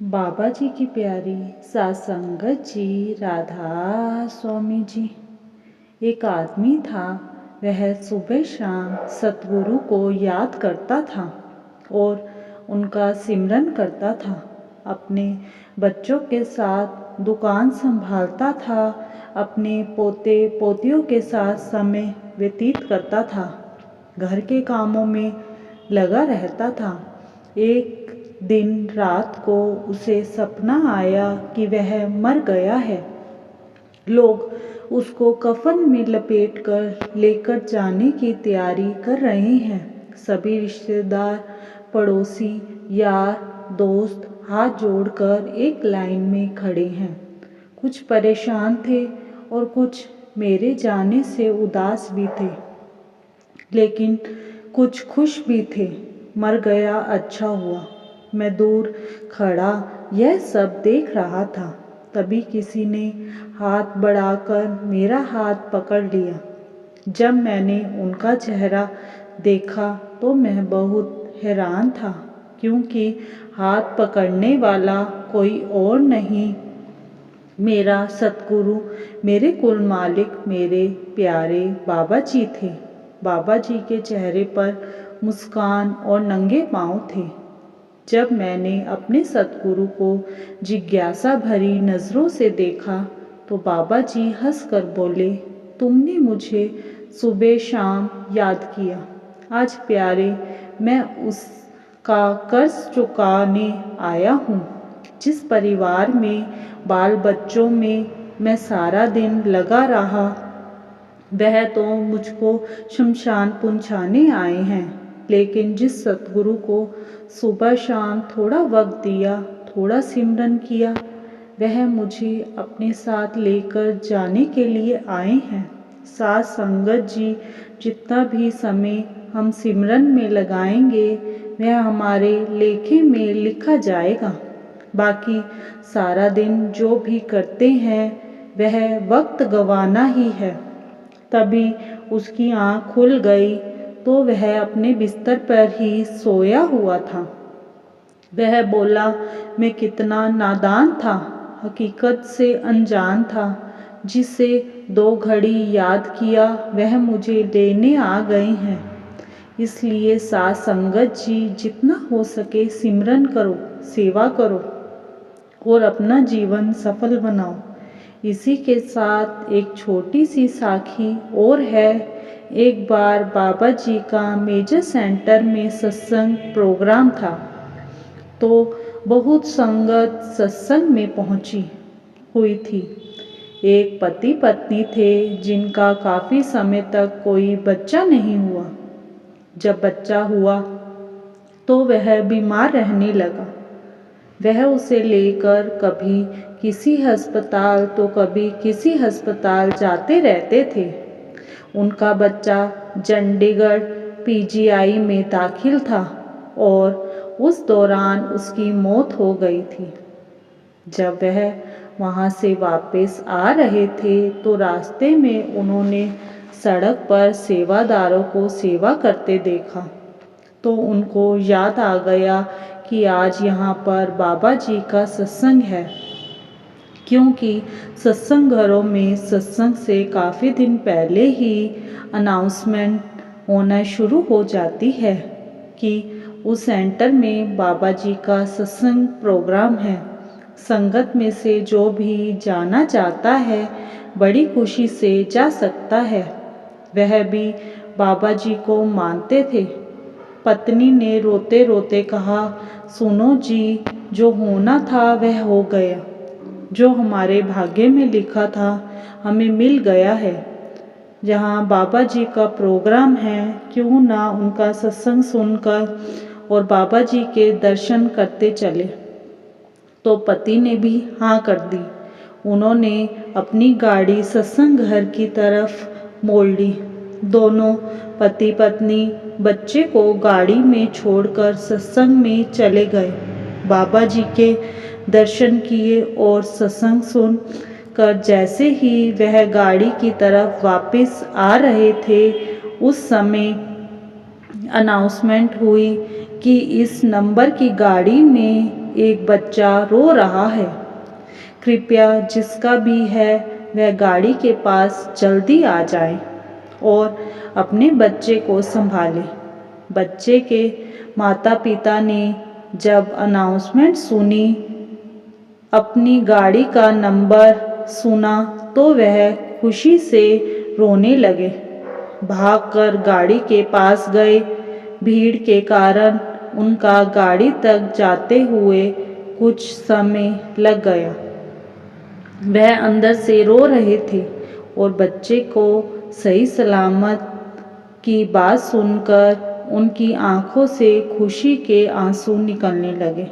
बाबा जी की प्यारी सासंगत जी, राधा स्वामी जी। एक आदमी था। वह सुबह शाम सतगुरु को याद करता था और उनका सिमरन करता था। अपने बच्चों के साथ दुकान संभालता था। अपने पोते पोतियों के साथ समय व्यतीत करता था। घर के कामों में लगा रहता था। एक दिन रात को उसे सपना आया कि वह मर गया है। लोग उसको कफन में लपेटकर लेकर जाने की तैयारी कर रहे हैं। सभी रिश्तेदार, पड़ोसी, यार, दोस्त हाथ जोड़कर एक लाइन में खड़े हैं। कुछ परेशान थे और कुछ मेरे जाने से उदास भी थे, लेकिन कुछ खुश भी थे। मर गया, अच्छा हुआ। मैं दूर खड़ा यह सब देख रहा था। तभी किसी ने हाथ बढ़ाकर मेरा हाथ पकड़ लिया। जब मैंने उनका चेहरा देखा तो मैं बहुत हैरान था, क्योंकि हाथ पकड़ने वाला कोई और नहीं, मेरा सतगुरु, मेरे कुल मालिक, मेरे प्यारे बाबा जी थे। बाबा जी के चेहरे पर मुस्कान और नंगे पांव थे। जब मैंने अपने सतगुरु को जिज्ञासा भरी नज़रों से देखा तो बाबा जी हंसकर बोले, तुमने मुझे सुबह शाम याद किया। आज प्यारे, मैं उसका कर्ज चुकाने आया हूँ। जिस परिवार में बाल बच्चों में मैं सारा दिन लगा रहा, वह तो मुझको शमशान पहुंचाने आए हैं। लेकिन जिस सतगुरु को सुबह शाम थोड़ा वक्त दिया, थोड़ा सिमरन किया, वह मुझे अपने साथ लेकर जाने के लिए आए हैं। साथ संगत जी, जितना भी समय हम सिमरन में लगाएंगे वह हमारे लेखे में लिखा जाएगा। बाकी सारा दिन जो भी करते हैं वह वक्त गंवाना ही है। तभी उसकी आँख खुल गई तो वह अपने बिस्तर पर ही सोया हुआ था। वह बोला, मैं कितना नादान था, हकीकत से अनजान था। जिसे 2 घड़ी याद किया वह मुझे लेने आ गए हैं। इसलिए साथ संगत जी, जितना हो सके सिमरन करो, सेवा करो और अपना जीवन सफल बनाओ। इसी के साथ एक छोटी सी साखी और है। एक बार बाबा जी का मेजर सेंटर में सत्संग प्रोग्राम था, तो बहुत संगत सत्संग में पहुंची हुई थी। एक पति पत्नी थे जिनका काफ़ी समय तक कोई बच्चा नहीं हुआ। जब बच्चा हुआ तो वह बीमार रहने लगा। वह उसे लेकर कभी किसी अस्पताल तो कभी किसी अस्पताल जाते रहते थे। उनका बच्चा चंडीगढ़ पीजीआई में दाखिल था और उस दौरान उसकी मौत हो गई थी। जब वह वहाँ से वापस आ रहे थे तो रास्ते में उन्होंने सड़क पर सेवादारों को सेवा करते देखा। तो उनको याद आ गया कि आज यहाँ पर बाबा जी का सत्संग है, क्योंकि सत्संग घरों में सत्संग से काफ़ी दिन पहले ही अनाउंसमेंट होना शुरू हो जाती है कि उस सेंटर में बाबा जी का सत्संग प्रोग्राम है। संगत में से जो भी जाना चाहता है बड़ी खुशी से जा सकता है। वह भी बाबा जी को मानते थे। पत्नी ने रोते रोते कहा, सुनो जी, जो होना था वह हो गया। जो हमारे भाग्य में लिखा था हमें मिल गया है। जहाँ बाबा जी का प्रोग्राम है, क्यों ना उनका सत्संग सुनकर और बाबा जी के दर्शन करते चले। तो पति ने भी हाँ कर दी। उन्होंने अपनी गाड़ी सत्संग घर की तरफ मोड़ ली। दोनों पति पत्नी बच्चे को गाड़ी में छोड़कर सत्संग में चले गए। बाबा जी के दर्शन किए और सत्संग सुन कर जैसे ही वह गाड़ी की तरफ वापस आ रहे थे, उस समय अनाउंसमेंट हुई कि इस नंबर की गाड़ी में एक बच्चा रो रहा है। कृपया जिसका भी है वह गाड़ी के पास जल्दी आ जाए और अपने बच्चे को संभाले। बच्चे के माता पिता ने जब अनाउंसमेंट सुनी, अपनी गाड़ी का नंबर सुना तो वह खुशी से रोने लगे। भागकर गाड़ी के पास गए। भीड़ के कारण उनका गाड़ी तक जाते हुए कुछ समय लग गया। वह अंदर से रो रहे थे और बच्चे को सही सलामत की बात सुनकर उनकी आंखों से खुशी के आंसू निकलने लगे।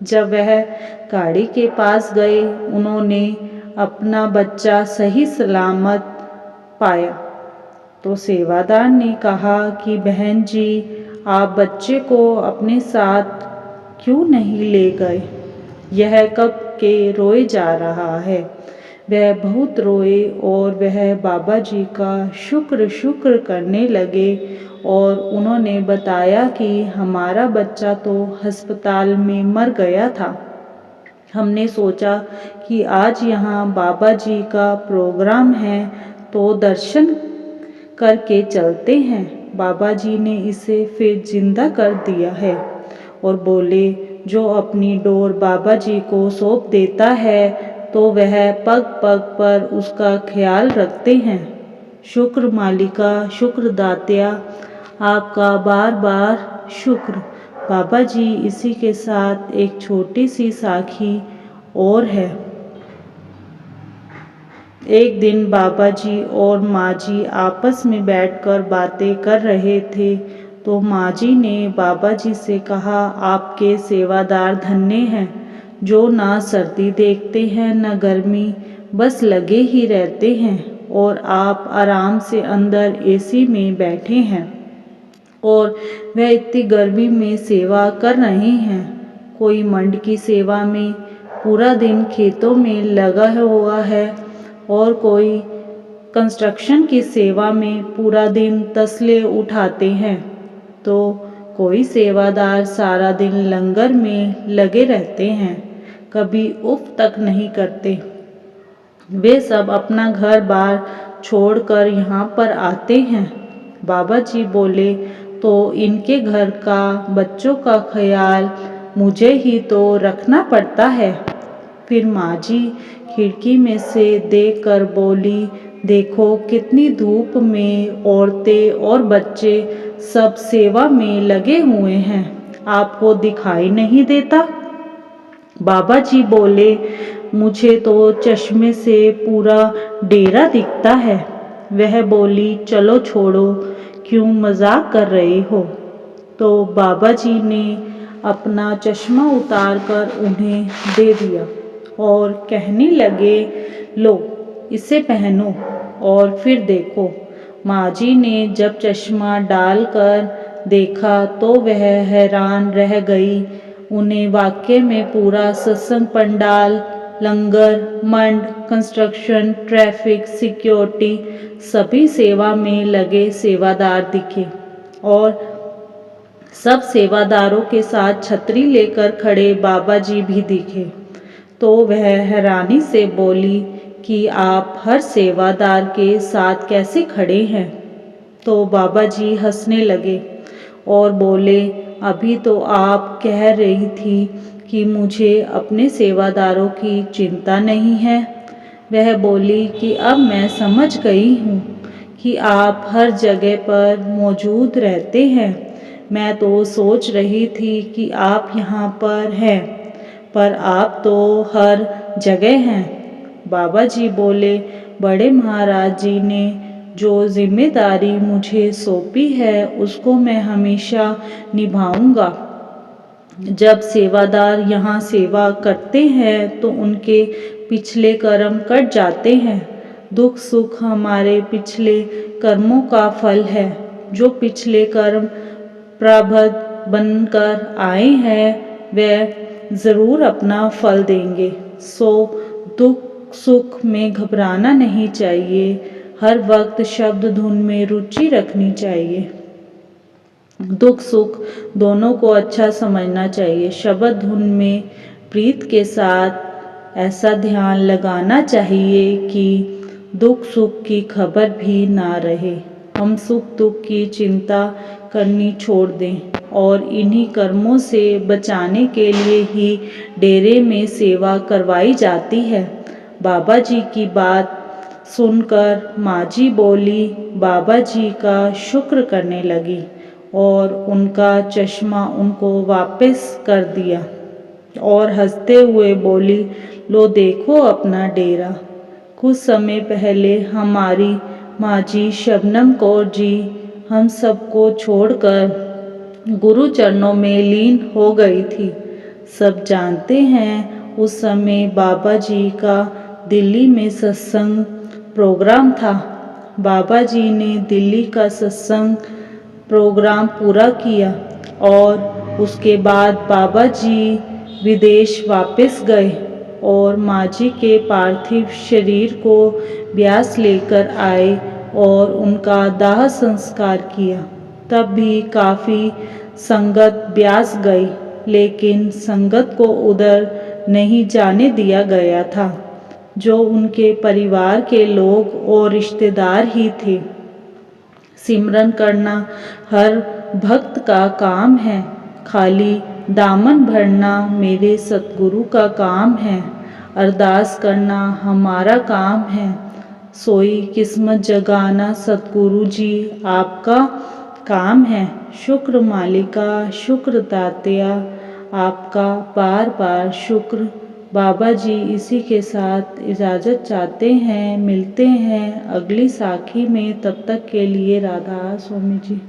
जब वह गाड़ी के पास गए, उन्होंने अपना बच्चा सही सलामत पाया तो सेवादार ने कहा कि बहन जी, आप बच्चे को अपने साथ क्यों नहीं ले गए? यह कब के रोए जा रहा है। वह बहुत रोए और वह बाबा जी का शुक्र करने लगे और उन्होंने बताया कि हमारा बच्चा तो अस्पताल में मर गया था। हमने सोचा कि आज यहाँ बाबा जी का प्रोग्राम है तो दर्शन करके चलते हैं। बाबा जी ने इसे फिर जिंदा कर दिया है और बोले, जो अपनी डोर बाबा जी को सौंप देता है तो वह पग पग पर उसका ख्याल रखते हैं। शुक्र मालिका, शुक्र दात्या, आपका बार बार शुक्र। बाबा जी, इसी के साथ एक छोटी सी साखी और है। एक दिन बाबा जी और माँ जी आपस में बैठकर बातें कर रहे थे तो माँ जी ने बाबा जी से कहा, आपके सेवादार धन्य हैं जो ना सर्दी देखते हैं न गर्मी, बस लगे ही रहते हैं और आप आराम से अंदर एसी में बैठे हैं और वह इतनी गर्मी में सेवा कर रहे हैं। कोई मंड की सेवा में पूरा दिन खेतों में लगा हुआ है और कोई कंस्ट्रक्शन की सेवा में पूरा दिन तसले उठाते हैं, तो कोई सेवादार सारा दिन लंगर में लगे रहते हैं, कभी उफ तक नहीं करते। वे सब अपना घर बार छोड़कर यहाँ पर आते हैं। बाबा जी बोले, तो इनके घर का बच्चों का ख्याल मुझे ही तो रखना पड़ता है। फिर माँ जी खिड़की में से देखकर बोली, देखो कितनी धूप में औरतें और बच्चे सब सेवा में लगे हुए हैं, आपको दिखाई नहीं देता? बाबा जी बोले, मुझे तो चश्मे से पूरा डेरा दिखता है। वह बोली, चलो छोड़ो, क्यों मजाक कर रहे हो? तो बाबा जी ने अपना चश्मा उतार कर उन्हें दे दिया और कहने लगे, लो इसे पहनो और फिर देखो। माँ जी ने जब चश्मा डालकर देखा तो वह हैरान रह गई। उन्हें वाकई में पूरा सत्संग पंडाल, लंगर, मंड, कंस्ट्रक्शन, ट्रैफिक, सिक्योरिटी सभी सेवा में लगे सेवादार दिखे और सब सेवादारों के साथ छतरी लेकर खड़े बाबा जी भी दिखे। तो वह हैरानी से बोली कि आप हर सेवादार के साथ कैसे खड़े हैं? तो बाबा जी हंसने लगे और बोले, अभी तो आप कह रही थी कि मुझे अपने सेवादारों की चिंता नहीं है। वह बोली कि अब मैं समझ गई हूँ कि आप हर जगह पर मौजूद रहते हैं। मैं तो सोच रही थी कि आप यहाँ पर हैं, पर आप तो हर जगह हैं। बाबा जी बोले, बड़े महाराज जी ने जो जिम्मेदारी मुझे सौंपी है उसको मैं हमेशा निभाऊंगा। जब सेवादार यहाँ सेवा करते हैं तो उनके पिछले कर्म कट जाते हैं। दुख सुख हमारे पिछले कर्मों का फल है। जो पिछले कर्म प्रारब्ध बनकर आए हैं वे जरूर अपना फल देंगे। सो दुख सुख में घबराना नहीं चाहिए। हर वक्त शब्द धुन में रुचि रखनी चाहिए। दुख सुख दोनों को अच्छा समझना चाहिए। शब्द धुन में प्रीत के साथ ऐसा ध्यान लगाना चाहिए कि दुख सुख की खबर भी ना रहे। हम सुख दुख की चिंता करनी छोड़ दें और इन्हीं कर्मों से बचाने के लिए ही डेरे में सेवा करवाई जाती है। बाबा जी की बात सुनकर माँ जी बोली, बाबा जी का शुक्र करने लगी और उनका चश्मा उनको वापस कर दिया और हंसते हुए बोली, लो देखो अपना डेरा। कुछ समय पहले हमारी माँ जी शबनम कौर जी हम सबको छोड़कर गुरु चरणों में लीन हो गई थी। सब जानते हैं उस समय बाबा जी का दिल्ली में सत्संग प्रोग्राम था। बाबा जी ने दिल्ली का सत्संग प्रोग्राम पूरा किया और उसके बाद बाबा जी विदेश वापस गए और माँ जी के पार्थिव शरीर को ब्यास लेकर आए और उनका दाह संस्कार किया। तब भी काफ़ी संगत ब्यास गई, लेकिन संगत को उधर नहीं जाने दिया गया था, जो उनके परिवार के लोग और रिश्तेदार ही थे। सिमरन करना हर भक्त का काम है, खाली दामन भरना मेरे सतगुरु का काम है। अरदास करना हमारा काम है, सोई किस्मत जगाना सतगुरु जी आपका काम है। शुक्र मालिका, शुक्र दातिया, आपका बार बार शुक्र। बाबा जी इसी के साथ इजाज़त चाहते हैं। मिलते हैं अगली साखी में, तब तक के लिए राधा स्वामी जी।